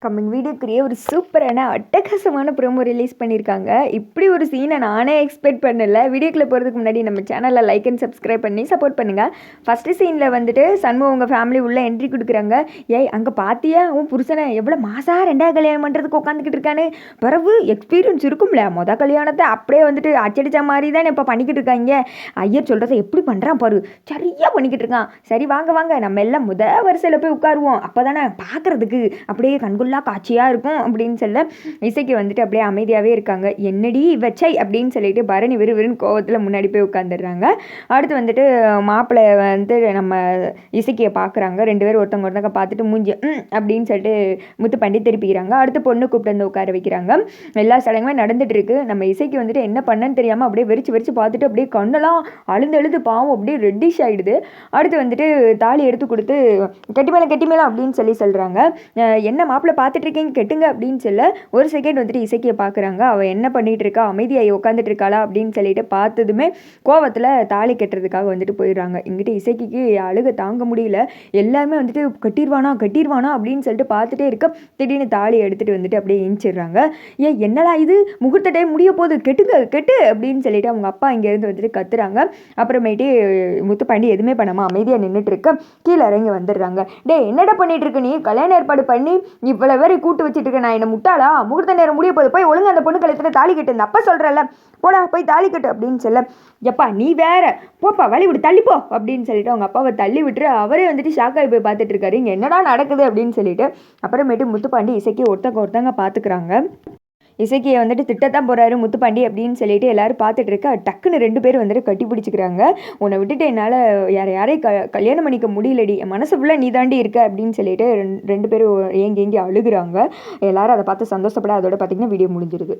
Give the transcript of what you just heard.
Coming வீடியோக்குரிய ஒரு சூப்பரான அட்டகாசமான ப்ரோமோ ரிலீஸ் பண்ணியிருக்காங்க. இப்படி ஒரு சீனை நானே எக்ஸ்பெக்ட் பண்ணல. வீடியோக்குள்ள போகிறதுக்கு முன்னாடி நம்ம சேனலை லைக் அண்ட் சப்ஸ்கிரைப் பண்ணி சப்போர்ட் பண்ணுங்கள். ஃபஸ்ட்டு சீனில் வந்துட்டு சண்முகம் உங்கள் ஃபேமிலி உள்ள என்ட்ரி கொடுக்குறாங்க. ஏய் அங்கே பார்த்தியா உன் புருஷனை எவ்வளோ மாசா ரெண்டாவது கல்யாணம் பண்ணுறதுக்கு உட்காந்துக்கிட்டு இருக்கான்னு. பிறகு எக்ஸ்பீரியன்ஸ் இருக்கும்ல, மொதல் கல்யாணத்தை அப்படியே வந்துட்டு அச்சடித்த மாதிரி தானே இப்போ பண்ணிக்கிட்டு இருக்காங்க. ஐயர் சொல்கிறத எப்படி பண்ணுறான் பாரு, சரியாக பண்ணிக்கிட்டு இருக்கான். சரி வாங்க வாங்க நம்ம எல்லாம் வரிசையில் போய் உட்காருவோம், அப்போ தானே பார்க்குறதுக்கு அப்படியே கண்குள்ள காட்சியாக இருக்கும் அப்படின்னு சொல்ல இசைக்கு வந்துட்டு அப்படியே அமைதியாகவே இருக்காங்க. என்னடி வச்சை அப்படின்னு சொல்லிட்டு பரணி விறுவிறுன்னு கோவத்தில் முன்னாடி போய் உட்காந்துடுறாங்க. அடுத்து வந்துட்டு மாப்பிள்ளை வந்து நம்ம இசைக்கியை பார்க்குறாங்க. ரெண்டு பேரும் ஒருத்தவங்க பார்த்துட்டு மூஞ்சி அப்படின்னு சொல்லிட்டு முத்துப்பாண்டி திருப்பிக்கிறாங்க. அடுத்து பொண்ணு கூப்பிட்டு வந்து உட்கார வைக்கிறாங்க. எல்லா சடங்குமே நடந்துட்டு இருக்கு. நம்ம இசைக்கு வந்துட்டு என்ன பண்ணன்னு தெரியாமல் அப்படியே வெறிச்சு பார்த்துட்டு அப்படியே கண்ணெல்லாம் அழுது பாவம் அப்படியே ரெட்டிஷ் ஆகிடுது. அடுத்து வந்துட்டு தாலி எடுத்து கொடுத்து கெட்டி மேலே அப்படின்னு சொல்கிறாங்க. என்ன மாப்பிள்ளை பார்த்துட்டு இருக்கீங்க, கெட்டுங்க அப்படின்னு சொல்ல ஒரு செகண்ட் வந்துட்டு இசைக்கியை பார்க்குறாங்க. அவள் என்ன பண்ணிகிட்டு இருக்கா, அமைதியாகி உட்காந்துட்டு இருக்காளா அப்படின்னு சொல்லிட்டு பார்த்ததுமே கோவத்தில் தாலி கட்டுறதுக்காக வந்துட்டு போயிடுறாங்க. இங்கிட்ட இசைக்கு அழுக தாங்க முடியல. எல்லாருமே வந்துட்டு கட்டிடுவானா அப்படின்னு சொல்லிட்டு பார்த்துட்டே இருக்க திடீர்னு தாலி எடுத்துகிட்டு வந்துட்டு அப்படியே எஞ்சிடுறாங்க. என்னடா இது, முகூர்த்த டைம் முடிய போகுது, கெட்டு அப்படின்னு சொல்லிட்டு அவங்க அப்பா இங்கேருந்து வந்துட்டு கத்துறாங்க. அப்புறமேட்டு முத்துப்பாண்டி எதுவுமே பண்ணாமல் அமைதியாக நின்றுட்டு இருக்க கீழே இறங்கி வந்துடுறாங்க. என்னடா பண்ணிட்டு இருக்கு நீ, கல்யாண ஏற்பாடு பண்ணி இவ்வளோ பேரை கூட்டு வச்சுட்டு இருக்க, நான் என்ன முட்டாளா, முகூர்த்த நேரம் முடிய போது போய் ஒழுங்கு அந்த பொண்ணு கழுத்துல தாலி கட்டு, இந்த அப்பா சொல்கிறல்ல போடா போய் தாலி கட்டு அப்படின்னு சொல்ல, எப்பா நீ வேற போப்பா வழி விட்டு தள்ளிப்போ அப்படின்னு சொல்லிட்டு அவங்க அப்பாவை தள்ளி விட்டுரு. அவரே வந்துட்டு ஷாக்காகி போய் பார்த்துட்டு இருக்காரு, இங்கே என்னடா நடக்குது அப்படின்னு சொல்லிட்டு. அப்புறமேட்டு முத்துப்பாண்டி இசைக்கு ஒருத்தங்க பார்த்துக்கிறாங்க. இசைக்கியை வந்துட்டு திட்டத்தான் போகிறாரு முத்துப்பாண்டி அப்படின்னு சொல்லிட்டு எல்லாரும் பார்த்துட்டு இருக்க டக்குன்னு ரெண்டு பேரும் வந்துட்டு கட்டி பிடிச்சிக்கிறாங்க. உன்னை விட்டுட்டு என்னால் யாரையும் கல்யாணம் பண்ணிக்க முடியலடி, என் மனசு ஃபுல்லாக நீ தாண்டி இருக்க அப்படின்னு சொல்லிட்டு ரெண்டு பேரும் ஏங்கி அழுகுறாங்க. எல்லாரும் அதை பார்த்து சந்தோஷப்பட அதோட பார்த்திங்கன்னா வீடியோ முடிஞ்சிருது.